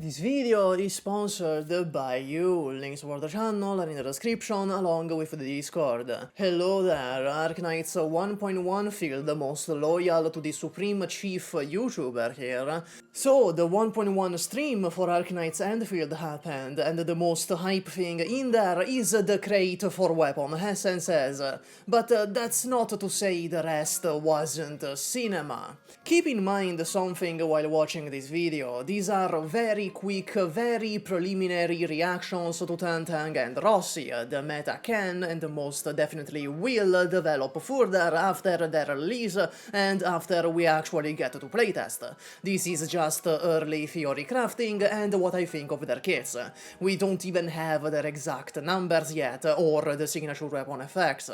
This video is sponsored by you, links for the channel are in the description along with the Discord. Hello there, Arknights 1.1 feel the most loyal to the Supreme Chief YouTuber here. So, the 1.1 stream for Arknights Endfield happened, and the most hype thing in there is the crate for weapon essences. But that's not to say the rest wasn't cinema. Keep in mind something while watching this video, these are very quick, very preliminary reactions to Tangtang and Rossi. The meta can and most definitely will develop further after their release and after we actually get to playtest. This is just early theory crafting and what I think of their kits. We don't even have their exact numbers yet or the signature weapon effects.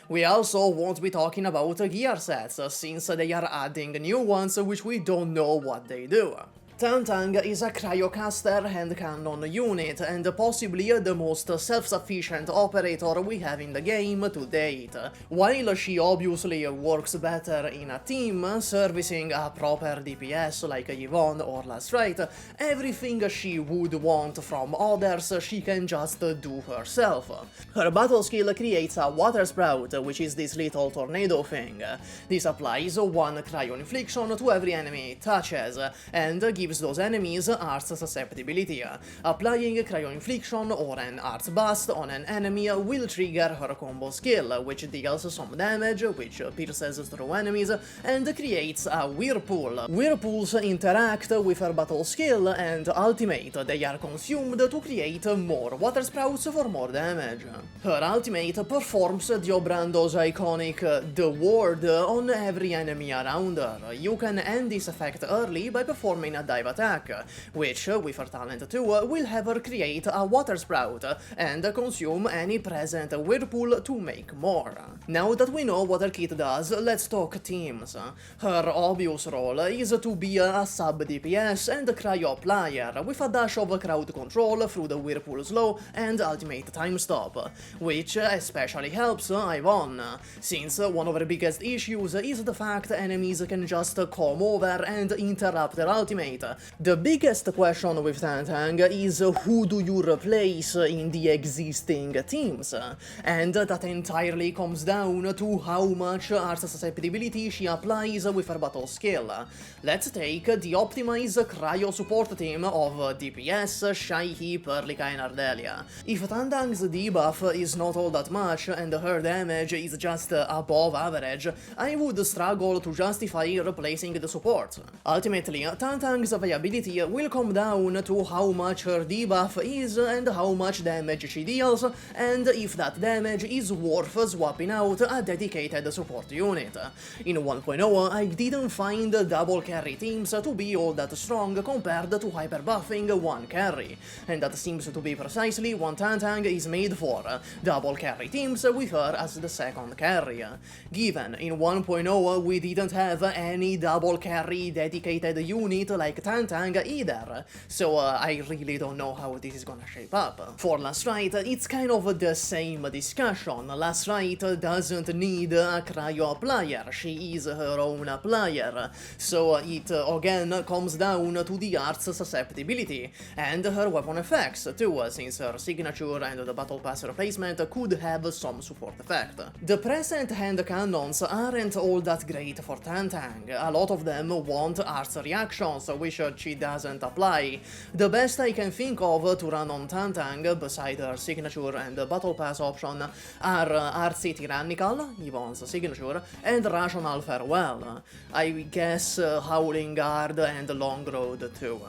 We also won't be talking about gear sets since they are adding new ones which we don't know what they do. Tangtang is a cryocaster hand cannon unit and possibly the most self-sufficient operator we have in the game to date. While she obviously works better in a team, servicing a proper DPS like Yvonne or Rite, everything she would want from others she can just do herself. Her battle skill creates a water sprout, which is this little tornado thing. This applies one cryo infliction to every enemy it touches, and gives those enemies arts susceptibility. Applying cryo infliction or an arts burst on an enemy will trigger her combo skill, which deals some damage, which pierces through enemies, and creates a whirlpool. Whirlpools interact with her battle skill and ultimate. They are consumed to create more water sprouts for more damage. Her ultimate performs Diobrando's iconic The Ward on every enemy around her. You can end this effect early by performing a dive attack, which, with her talent too, will have her create a water sprout and consume any present whirlpool to make more. Now that we know what her kit does, let's talk teams. Her obvious role is to be a sub-DPS and cryo applier, with a dash of crowd control through the whirlpool slow and ultimate time stop, which especially helps Yvonne, since one of her biggest issues is the fact enemies can just come over and interrupt her ultimate. The biggest question with Tangtang is who do you replace in the existing teams, and that entirely comes down to how much arts susceptibility she applies with her battle skill. Let's take the optimized cryo support team of DPS, Shaihi, Perlica and Ardelia. If Tangtang's debuff is not all that much and her damage is just above average, I would struggle to justify replacing the support. Ultimately, Tangtang's Viability will come down to how much her debuff is and how much damage she deals, and if that damage is worth swapping out a dedicated support unit. In 1.0, I didn't find double carry teams to be all that strong compared to hyper buffing one carry, and that seems to be precisely what Tangtang is made for, double carry teams with her as the second carry. Given in 1.0 we didn't have any double carry dedicated unit like Tangtang either, so I really don't know how this is gonna shape up. For Rite, it's kind of the same discussion. Rite doesn't need a cryo applier, she is her own applier, so it again comes down to the arts susceptibility, and her weapon effects too, since her signature and the battle pass replacement could have some support effect. The present hand cannons aren't all that great for Tangtang, a lot of them want arts reactions, which she doesn't apply. The best I can think of to run on Tangtang, beside her signature and battle pass option, are Artsy Tyrannical, Yvonne's signature, and Rational Farewell. I guess Howling Guard and Long Road too.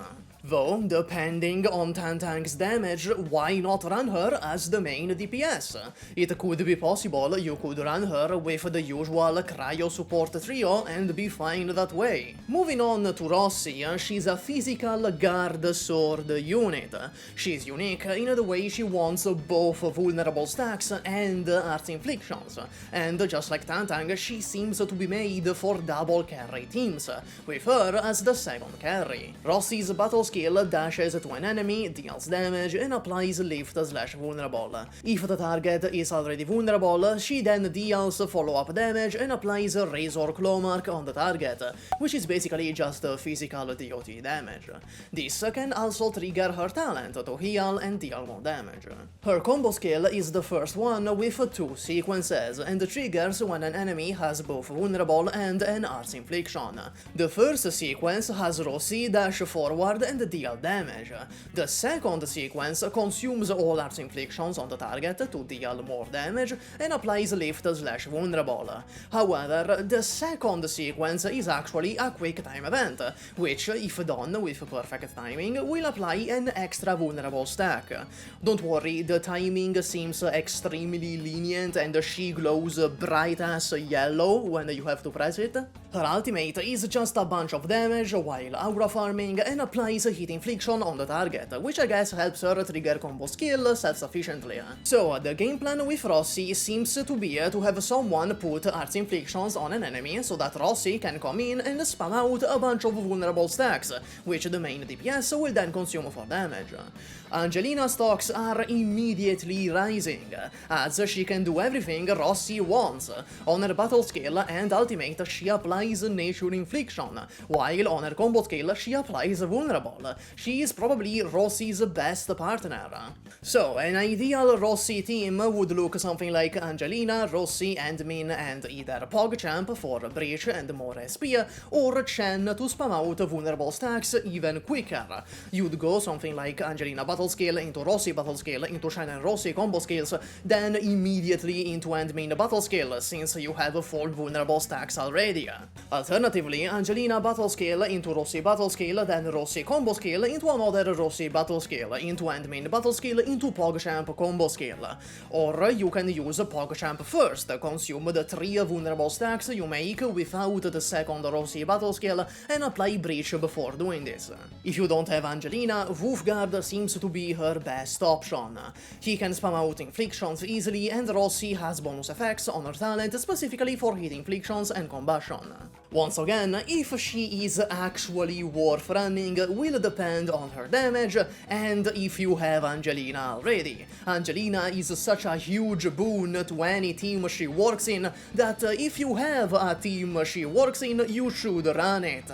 Though, depending on Tangtang's damage, why not run her as the main DPS? It could be possible you could run her with the usual cryo support trio and be fine that way. Moving on to Rossi, she's a physical guard sword unit. She's unique in the way she wants both vulnerable stacks and arts inflictions, and just like Tangtang, she seems to be made for double carry teams, with her as the second carry. Rossi's battle skill dashes to an enemy, deals damage, and applies lift/vulnerable. If the target is already vulnerable, she then deals follow-up damage and applies Razor Claw Mark on the target, which is basically just physical DOT damage. This can also trigger her talent to heal and deal more damage. Her combo skill is the first one with 2 sequences, and triggers when an enemy has both vulnerable and an arts infliction. The first sequence has Rossi dash forward and deal damage. The second sequence consumes all arts inflictions on the target to deal more damage and applies lift/vulnerable. However, the second sequence is actually a quick time event, which, if done with perfect timing, will apply an extra vulnerable stack. Don't worry, the timing seems extremely lenient and she glows bright ass yellow when you have to press it. Her ultimate is just a bunch of damage while aura farming and applies hit infliction on the target, which I guess helps her trigger combo skill self-sufficiently. So the game plan with Rossi seems to be to have someone put arts inflictions on an enemy so that Rossi can come in and spam out a bunch of vulnerable stacks, which the main DPS will then consume for damage. Angelina's stocks are immediately rising, as she can do everything Rossi wants. On her battle skill and ultimate she applies nature infliction, while on her combo skill she applies vulnerable. She is probably Rossi's best partner. So, an ideal Rossi team would look something like Angelina, Rossi, Endmin, and either PogChamp for Breach and more SP, or Chen to spam out vulnerable stacks even quicker. You'd go something like Angelina battle skill into Rossi battle skill into Chen and Rossi combo skills, then immediately into Endmin battle skill, since you have 4 vulnerable stacks already. Alternatively, Angelina battle skill into Rossi battle skill, then Rossi combo skill into another Rossi battle skill, into Endmin battle skill, into PogChamp combo skill. Or you can use PogChamp first, consume the 3 vulnerable stacks you make without the second Rossi battle skill, and apply Breach before doing this. If you don't have Angelina, Wulfgard seems to be her best option. He can spam out inflictions easily, and Rossi has bonus effects on her talent specifically for hit inflictions and combustion. Once again, if she is actually worth running will depend on her damage, and if you have Angelina already. Angelina is such a huge boon to any team she works in that if you have a team she works in, you should run it.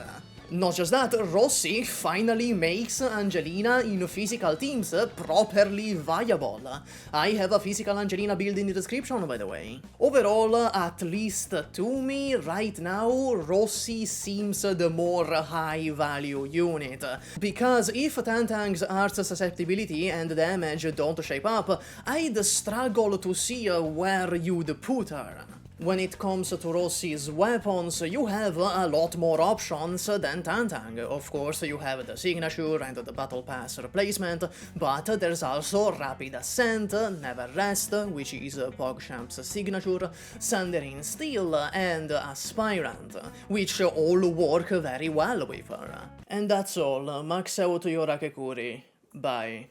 Not just that, Rossi finally makes Angelina in physical teams properly viable. I have a physical Angelina build in the description, by the way. Overall, at least to me, right now, Rossi seems the more high-value unit. Because if Tangtang's arts susceptibility and damage don't shape up, I'd struggle to see where you'd put her. When it comes to Rossi's weapons, you have a lot more options than Tangtang. Of course, you have the signature and the battle pass replacement, but there's also Rapid Ascent, Never Rest, which is PogChamp's signature, Sundering Steel, and Aspirant, which all work very well with her. And that's all. Max out your Akekuri. Bye.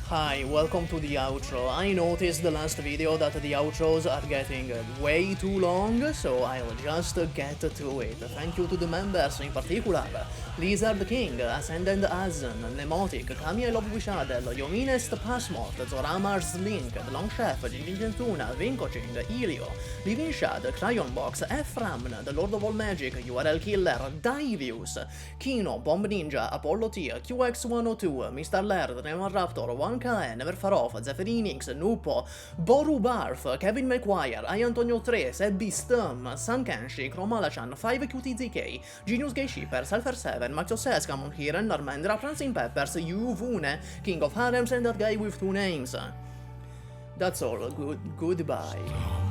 Hi, welcome to the outro. I noticed the last video that the outros are getting way too long, so I'll just get to it. Thank you to the members in particular. Lizard King, Ascendant Azen, Nemotic, Kami I Love Wishadel, Yominest Passmort, Zoramar's Link, The Long Chef, Gigentuna, Vinkoching, Ilio, Living Shad, Crayonbox, Eframn, The Lord of All Magic, URL Killer, Divius, Kino, Bomb Ninja, Apollo T, QX102, Mr. Laird, Neymar Raptor, 1KN, Never Far Off, Zephyrinix, Nupo, Boru Barf, Kevin McGuire, I Antonio 3, Sebby Stum, Sun Kenshi, Chromalachan, 5QTZK, Genius Gay Shipper, Selfer 7, Maxo Sescamon, Hiren, Narmendra, Francine Peppers, Yvonne, King of Harems, and that guy with 2 names. That's all. Goodbye.